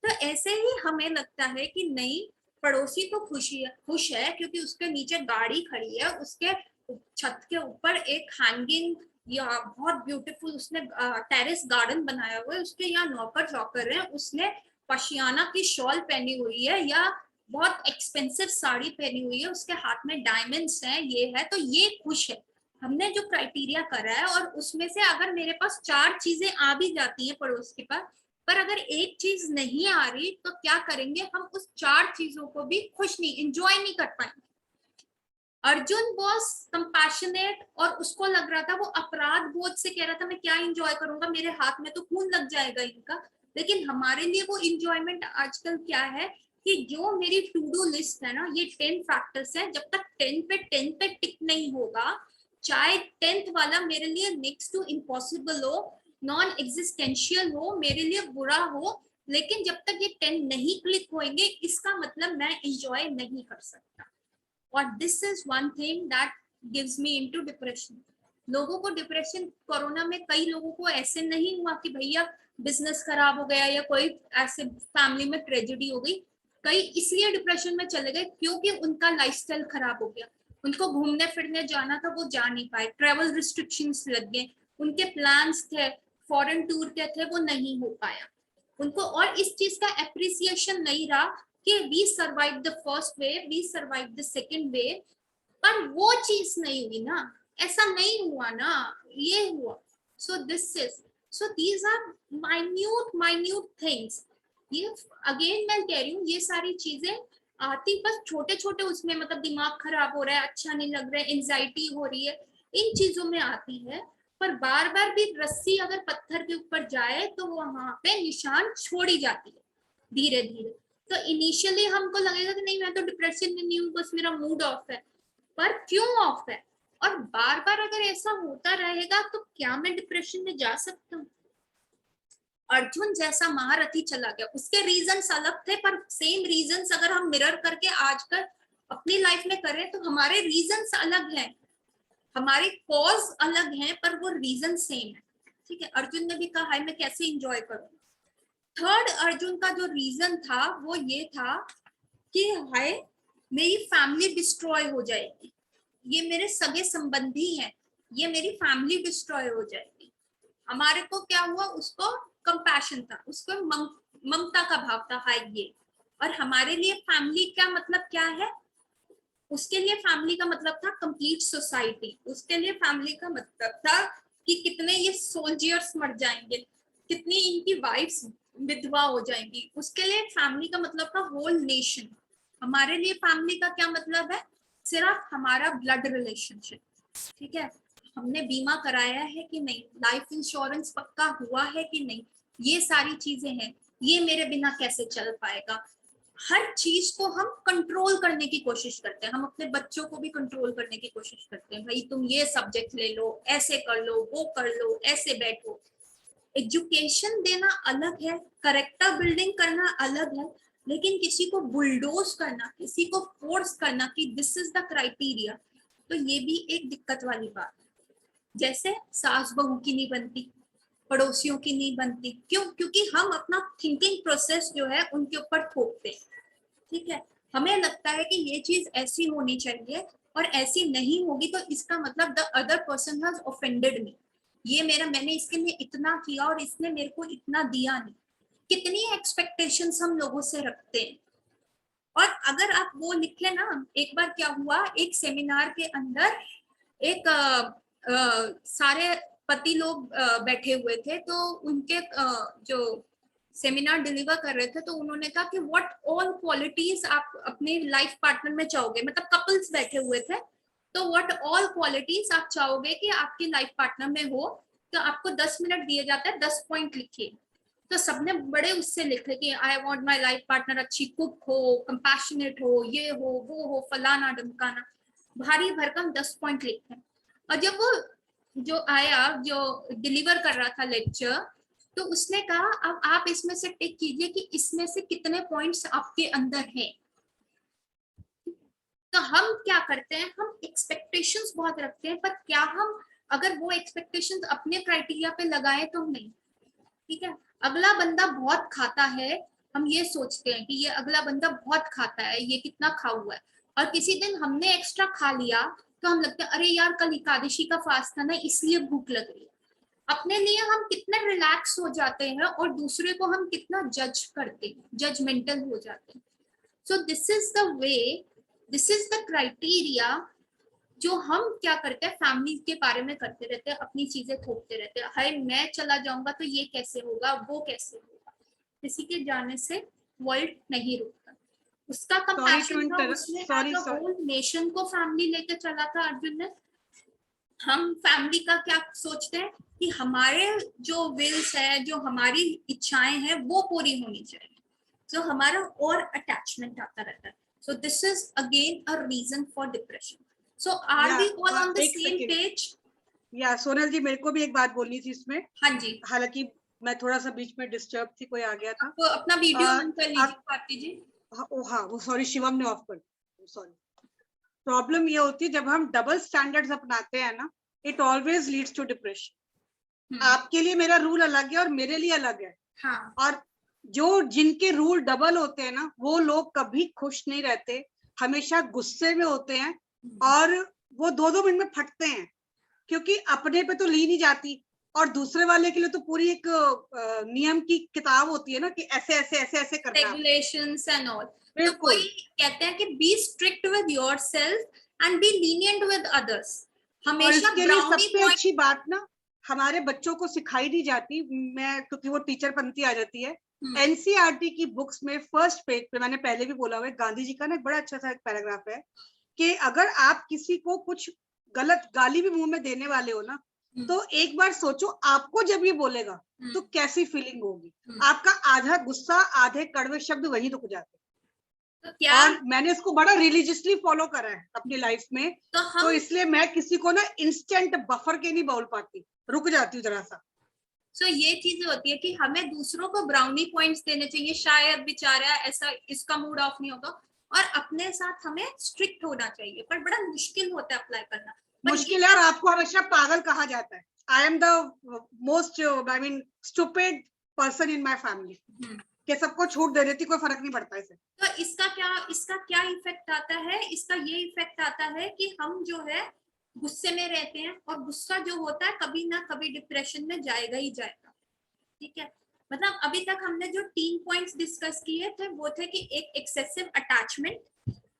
तो ऐसे ही हमें लगता है कि नहीं, पड़ोसी तो खुश है क्योंकि उसके नीचे गाड़ी खड़ी है, उसके छत के ऊपर एक हैंगिंग या बहुत ब्यूटीफुल उसने टेरेस गार्डन बनाया हुआ है, उसके यहाँ नौकर चौकर है, उसने पशियाना की शॉल पहनी हुई है या बहुत एक्सपेंसिव साड़ी पहनी हुई है, उसके हाथ में डायमंड्स हैं, ये है, तो ये खुश है। हमने जो क्राइटेरिया करा है, और उसमें से अगर मेरे पास 4 चीजें आ भी जाती हैं पड़ोस के पास, पर अगर एक चीज नहीं आ रही, तो क्या करेंगे हम, उस 4 चीजों को भी खुश नहीं, एंजॉय नहीं कर पाएंगे। अर्जुन वॉज कंपैशनेट, और उसको लग रहा था, वो अपराध बोध से कह रहा था मैं क्या एंजॉय करूंगा, मेरे हाथ में तो खून लग जाएगा इनका। लेकिन हमारे लिए वो एंजॉयमेंट आजकल क्या है कि जो मेरी टू डू लिस्ट है ना, ये 10 फैक्टर्स है, जब तक 10 पे टिक नहीं होगा, चाहे 10th वाला मेरे लिए नेक्स्ट टू इम्पॉसिबल हो, नॉन एग्जिस्टेंशियल हो, मेरे लिए बुरा हो, लेकिन जब तक ये 10 नहीं क्लिक होंगे, इसका मतलब मैं एंजॉय नहीं कर सकता। और this is one thing that gives me into depression. लोगों को डिप्रेशन, कोरोना में कई लोगों को ऐसे नहीं हुआ कि भैया बिजनेस खराब हो गया या कोई ऐसे फैमिली में ट्रेजेडी हो गई, कई इसलिए डिप्रेशन में चले गए क्योंकि उनका लाइफस्टाइल खराब हो गया। उनको घूमने फिरने जाना था, वो जा नहीं पाए, ट्रेवल रिस्ट्रिक्शंस लग गए, उनके प्लान्स थे, फॉरेन टूर के थे, वो नहीं हो पाया उनको। और इस चीज का एप्रिसिएशन नहीं रहा कि we survive the first wave, we survive the second wave, पर वो चीज नहीं हुई ना, ऐसा नहीं हुआ ना, ये हुआ। So this is, so these are minute things. ये अगेन मैं कह रही हूँ, ये सारी चीजें आती बस छोटे छोटे उसमें, मतलब दिमाग खराब हो रहा है, अच्छा नहीं लग रहा है, एंजाइटी हो रही है, इन चीजों में आती है। पर बार बार भी रस्सी अगर पत्थर के ऊपर जाए तो वहां पे निशान छोड़ी जाती है धीरे धीरे। तो इनिशियली हमको लगेगा कि नहीं मैं तो डिप्रेशन में नहीं हूँ, बस मेरा मूड ऑफ है, पर क्यों ऑफ है? और बार बार अगर ऐसा होता रहेगा तो क्या मैं डिप्रेशन में जा सकता हूँ? अर्जुन जैसा महारथी चला गया, उसके रीजंस अलग थे, पर सेम रीजंस अगर हम मिरर करके आजकल अपनी लाइफ में करें तो हमारे रीजंस अलग हैं, हमारे कॉज अलग हैं, पर वो रीजन सेम है। ठीक है, अर्जुन ने भी कहा है मैं कैसे एंजॉय करूं। थर्ड अर्जुन का जो रीजन था वो ये था कि हाय मेरी फैमिली डिस्ट्रॉय हो जाएगी, ये मेरे सगे संबंधी हैं, ये मेरी फैमिली डिस्ट्रॉय हो जाएगी। हमारे को क्या हुआ, उसको कंपैशन था, उसको ममता का भाव था, हाय ये। और हमारे लिए फैमिली का मतलब क्या है, उसके लिए फैमिली का मतलब था कंप्लीट सोसाइटी, उसके लिए फैमिली का मतलब था कि कितने ये सोल्जर्स मर जाएंगे, कितनी इनकी वाइफ्स विधवा हो जाएंगी, उसके लिए फैमिली का मतलब था होल नेशन। हमारे लिए फैमिली का क्या मतलब है, सिर्फ हमारा ब्लड रिलेशनशिप। ठीक है, हमने बीमा कराया है कि नहीं, लाइफ इंश्योरेंस पक्का हुआ है कि नहीं, ये सारी चीजें हैं, ये मेरे बिना कैसे चल पाएगा। हर चीज को हम कंट्रोल करने की कोशिश करते हैं। हम अपने बच्चों को भी कंट्रोल करने की कोशिश करते हैं, भाई तुम ये सब्जेक्ट ले लो, ऐसे कर लो, वो कर लो, ऐसे बैठो। एजुकेशन देना अलग है, करेक्टर बिल्डिंग करना अलग है, लेकिन किसी को बुलडोज करना, किसी को फोर्स करना कि दिस इज द क्राइटेरिया, तो ये भी एक दिक्कत वाली बात है। जैसे सास बहू की नहीं बनती, पड़ोसियों की नहीं बनती, क्यों? क्योंकि हम अपना थिंकिंग प्रोसेस जो है उनके ऊपर थोपते हैं। ठीक है, हमें लगता है कि ये चीज ऐसी होनी चाहिए और ऐसी नहीं होगी तो इसका मतलब the other person has offended me, ये मैंने इसके लिए इतना किया और इसने मेरे को इतना दिया नहीं। कितनी एक्सपेक्टेशंस हम लोगों से रखते हैं। और अगर आप वो लिख लेना, एक बार क्या हुआ, एक सेमिनार के अंदर एक सारे पति लोग बैठे हुए थे, तो उनके जो सेमिनार डिलीवर कर रहे थे, तो उन्होंने कहा कि व्हाट ऑल क्वालिटीज आप अपने लाइफ पार्टनर में चाहोगे, मतलब कपल्स बैठे हुए थे, तो व्हाट ऑल क्वालिटीज आप चाहोगे कि आपकी लाइफ पार्टनर में हो। तो आपको 10 मिनट दिए जाते हैं, 10 पॉइंट लिखिए। तो सबने बड़े उससे लिखे कि I want my life partner अच्छी कुक हो, कंपैशनेट हो, ये हो, वो हो, फलाना ढमकाना, भारी भरकम 10 पॉइंट लिखे। और जब वो जो आया, जो डिलीवर कर रहा था लेक्चर, तो उसने कहा अब आप इसमें से टिक कीजिए कि इसमें से कितने पॉइंट्स आपके अंदर हैं। तो हम क्या करते हैं, हम एक्सपेक्टेशंस बहुत रखते हैं, पर क्या हम अगर वो एक्सपेक्टेशंस अपने क्राइटेरिया पे लगाएं तो नहीं। ठीक है, अगला बंदा बहुत खाता है, हम ये सोचते हैं कि ये अगला बंदा बहुत खाता है, ये कितना खा हुआ है, और किसी दिन हमने एक्स्ट्रा खा लिया तो हम लगता है अरे यार कल एकादशी का फास्ट था ना, इसलिए भूख लग रही है। अपने लिए हम कितने रिलैक्स हो जाते हैं और दूसरे को हम कितना जज करते हैं, जजमेंटल हो जाते हैं। सो this is the way, this is the criteria जो हम क्या करते हैं, फैमिली के बारे में करते रहते हैं, अपनी चीजें थोपते रहते हैं। हाय मैं चला जाऊंगा तो ये कैसे होगा, वो कैसे होगा। किसी के जाने से वर्ल्ड नहीं रुकता। उसका कंपैशन था, उसने एज अ होल नेशन को फैमिली लेके चला था अर्जुन ने। हम फैमिली का क्या सोचते हैं कि हमारे जो विल्स है, जो हमारी इच्छाएं हैं वो पूरी होनी चाहिए, तो हमारा और अटैचमेंट आता रहता है। So this is again a reason for depression. So are we all on the same page? या सोनल जी, मेरे को भी एक बात बोलनी थी इसमें। हाँ जी, हालांकि मैं थोड़ा सा बीच में डिस्टर्ब थी, कोई आ गया था। तो अपना वीडियो ऑन कर लीजिए भारती जी। हाँ वो सॉरी, शिवम ने ऑफ कर, सॉरी। प्रॉब्लम ये होती है जब हम डबल स्टैंडर्ड्स अपनाते हैं ना, it always leads to depression. आपके लिए मेरा रूल अलग है और मेरे लिए अलग है। हाँ। और जो जिनके रूल डबल होते हैं ना, वो लोग कभी खुश नहीं रहते, हमेशा गुस्से में होते हैं, और वो 2-2 मिनट में फटते हैं, क्योंकि अपने पे तो ली नहीं जाती, और दूसरे वाले के लिए तो पूरी एक नियम की किताब होती है ना कि ऐसे ऐसे ऐसे ऐसे करना, रेगुलेशंस एंड ऑल। तो कोई कहते हैं कि be strict with yourself and be lenient with others. हमेशा इसके लिए सबसे अच्छी बात ना, हमारे बच्चों को सिखाई नहीं जाती, मैं क्योंकि वो टीचर पंथी आ जाती है। एनसीईआरटी की बुक्स में फर्स्ट पेज पे, मैंने पहले भी बोला हुआ है, गांधी जी का ना एक बड़ा अच्छा सा एक पैराग्राफ है कि अगर आप किसी को कुछ गलत गाली भी मुंह में देने वाले हो ना, तो एक बार सोचो आपको जब ये बोलेगा तो कैसी फीलिंग होगी। आपका आधा गुस्सा, आधे कड़वे शब्द वही रुक जाते। तो क्या, और मैंने इसको बड़ा रिलीजियसली फॉलो करा है अपनी लाइफ में, तो इसलिए मैं किसी को ना इंस्टेंट बफर के नहीं बोल पाती, रुक जाती हूँ जरा सा। सो ये चीजें होती है कि हमें दूसरों को ब्राउनी पॉइंट्स देने चाहिए, शायद बेचारा ऐसा इसका मूड ऑफ नहीं होगा, और अपने साथ हमें स्ट्रिक्ट होना चाहिए, पर बड़ा मुश्किल होता है अप्लाई करना। मुश्किल है, और आपको हमेशा पागल कहा जाता है। I am the most I mean stupid person in my family, कि सबको छूट दे देती, कोई फर्क नहीं पड़ता इसे। तो इसका क्या इफेक्ट आता है? इसका ये इफेक्ट आता है कि हम जो है गुस्से में रहते हैं, और गुस्सा जो होता है कभी ना कभी डिप्रेशन में जाएगा ही जाएगा। ठीक है, मतलब अभी तक हमने जो 3 पॉइंट्स डिस्कस किए थे वो थे कि एक एक्सेसिव अटैचमेंट,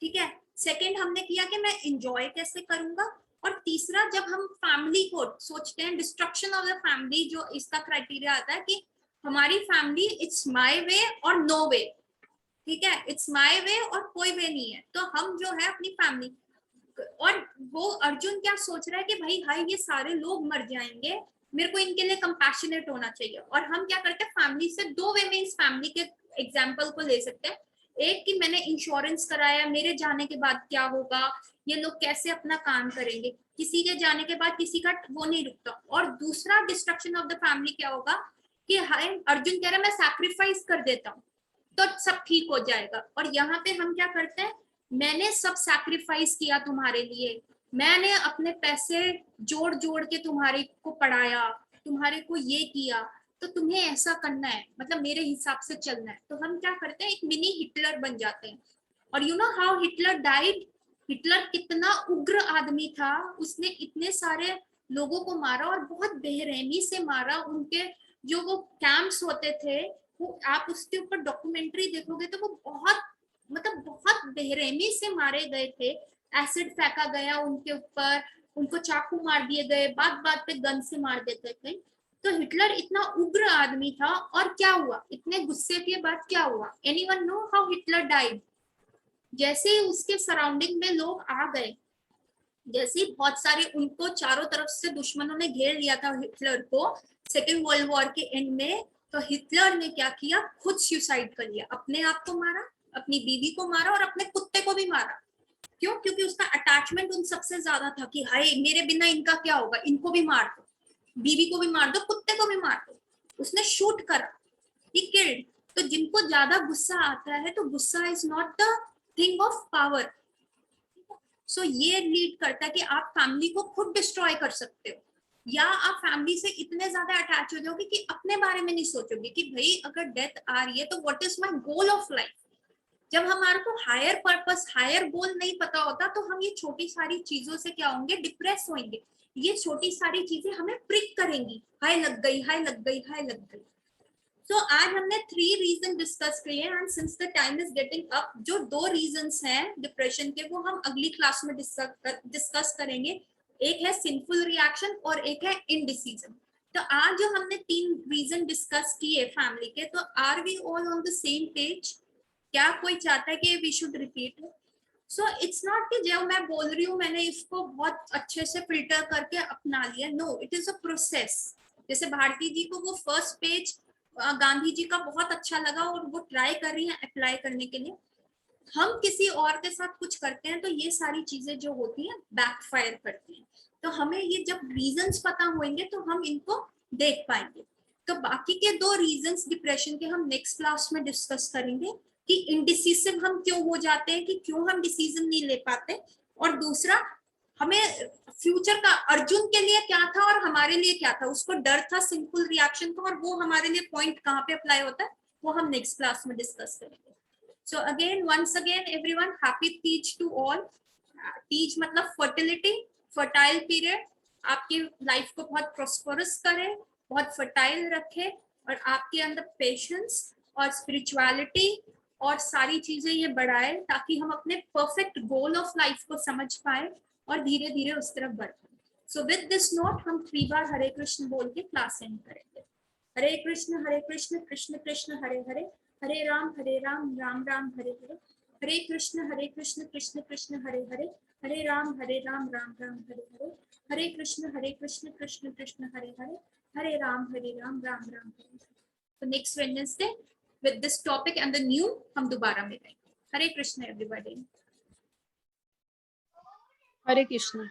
ठीक है, सेकंड हमने किया कि मैं एंजॉय कैसे करूंगा, और तीसरा जब हम फैमिली को सोचते हैं, डिस्ट्रक्शन ऑफ द फैमिली, जो इसका क्राइटेरिया आता है कि हमारी फैमिली इट्स माय वे और नो वे। ठीक है, इट्स माय वे और कोई वे नहीं है, तो हम जो है अपनी फैमिली, और वो अर्जुन क्या सोच रहा है कि भाई हाय ये सारे लोग मर जाएंगे, मेरे को इनके लिए कंपैशनेट होना चाहिए। और हम क्या करते हैं, फैमिली से 2 वे में इस फैमिली के एग्जाम्पल को ले सकते हैं एक कि मैंने इंश्योरेंस कराया, मेरे जाने के बाद क्या होगा, ये लोग कैसे अपना काम करेंगे, किसी के जाने के बाद किसी का वो नहीं रुकता। और दूसरा डिस्ट्रक्शन ऑफ द फैमिली क्या होगा कि हाय अर्जुन कह रहा है मैं सैक्रिफाइस कर देता हूँ तो सब ठीक हो जाएगा, और यहाँ पे हम क्या करते हैं, मैंने सब सैक्रिफाइस किया तुम्हारे लिए, मैंने अपने पैसे जोड़ जोड़ के तुम्हारे को पढ़ाया, तुम्हारे को ये किया, तो तुम्हें ऐसा करना है, मतलब मेरे हिसाब से चलना है। तो हम क्या करते हैं, एक मिनी हिटलर बन जाते हैं। और you know how Hitler died, Hitler कितना उग्र आदमी था, उसने इतने सारे लोगों को मारा और बहुत बेरहमी से मारा। उनके जो वो कैंप्स होते थे, वो आप उसके ऊपर डॉक्यूमेंट्री देखोगे तो वो बहुत मतलब बहुत बेरहमी से मारे गए थे। एसिड फेंका गया उनके ऊपर, उनको चाकू मार दिए गए, बात बात पे गन से मार देते थे। तो हिटलर इतना उग्र आदमी था, और क्या हुआ, इतने गुस्से के बाद क्या हुआ, anyone know how Hitler died? जैसे ही उसके सराउंडिंग में लोग आ गए, जैसे ही बहुत सारे उनको चारों तरफ से दुश्मनों ने घेर लिया था हिटलर को सेकेंड वर्ल्ड वॉर के एंड में, तो हिटलर ने क्या किया, खुद सुसाइड कर लिया, अपने आप को मारा, अपनी बीवी को मारा और अपने कुत्ते को भी मारा। क्यों? क्योंकि उसका अटैचमेंट उन सबसे ज्यादा था कि हाय मेरे बिना इनका क्या होगा, इनको भी मार दो, बीवी को भी मार दो, कुत्ते को भी मार दो। उसने शूट करा, ही किल्ड। तो जिनको ज्यादा गुस्सा आता है तो गुस्सा is not the thing of power. So ये लीड करता है कि आप फैमिली को खुद डिस्ट्रॉय कर सकते हो, या आप फैमिली से इतने ज्यादा अटैच हो जाओगे कि अपने बारे में नहीं सोचोगे कि भाई अगर डेथ आ रही है तो what is my goal of life. जब हमारे को हायर पर्पस, हायर गोल नहीं पता होता तो हम ये छोटी सारी चीजों से क्या होंगे, डिप्रेस होंगे। ये छोटी सारी चीजें हमें प्रिक करेंगी, हाय लग गई, हाय लग गई, हाय लग गई। तो आज हमने 3 रीजन डिस्कस किए and since the time is getting up, जो 2 रीजंस हैं डिप्रेशन के वो हम अगली क्लास में डिस्कस करेंगे। एक है सिंफुल रिएक्शन और एक है इनडिसीजन। तो आज जो हमने 3 रीजन डिस्कस किए फैमिली के, तो are we all on the same page? क्या कोई चाहता है कि we should repeat? So it's not कि जो मैं बोल रही हूँ मैंने इसको बहुत अच्छे से फिल्टर करके अपना लिया, no, it is a process. जैसे भारती जी को वो फर्स्ट पेज गांधी जी का बहुत अच्छा लगा और वो ट्राई कर रही हैं अप्लाई करने के लिए। हम किसी और के साथ कुछ करते हैं तो ये सारी चीजें जो होती हैं बैकफायर करती हैं। तो हमें ये जब रीजंस पता होंगे तो हम इनको देख पाएंगे। तो बाकी के 2 रीजंस डिप्रेशन के हम नेक्स्ट क्लास में डिस्कस करेंगे कि इनडिसिसिव हम क्यों हो जाते हैं, कि क्यों हम डिसीजन नहीं ले पाते, और दूसरा हमें फ्यूचर का अर्जुन के लिए क्या था और हमारे लिए क्या था, उसको डर था सिंपल रिएक्शन का, और वो हमारे लिए पॉइंट कहाँ पे अप्लाई होता है वो हम नेक्स्ट क्लास में डिस्कस करेंगे। So again, once again, everyone, happy Teej to all. Teej मतलब fertility, fertile period. आपकी लाइफ को बहुत prosperous करे, बहुत fertile रखे, और आपके अंदर patience और spirituality और सारी चीजें ये बढ़ाए, ताकि हम अपने perfect goal of life को समझ पाए और धीरे धीरे उस तरफ बढ़ पाए। So with this note, हम 3 बार हरे कृष्ण बोल के क्लास एंड करेंगे। हरे कृष्ण कृष्ण कृष्ण हरे हरे, हरे राम राम राम हरे हरे, हरे कृष्ण कृष्ण कृष्ण हरे हरे, हरे राम राम हरे हरे, हरे कृष्ण कृष्ण कृष्ण हरे हरे, हरे राम राम हरे हरे। तो next Wednesday with this topic and the new हम दोबारा मिलेंगे। हरे कृष्ण एवरीबॉडी। हरे कृष्ण।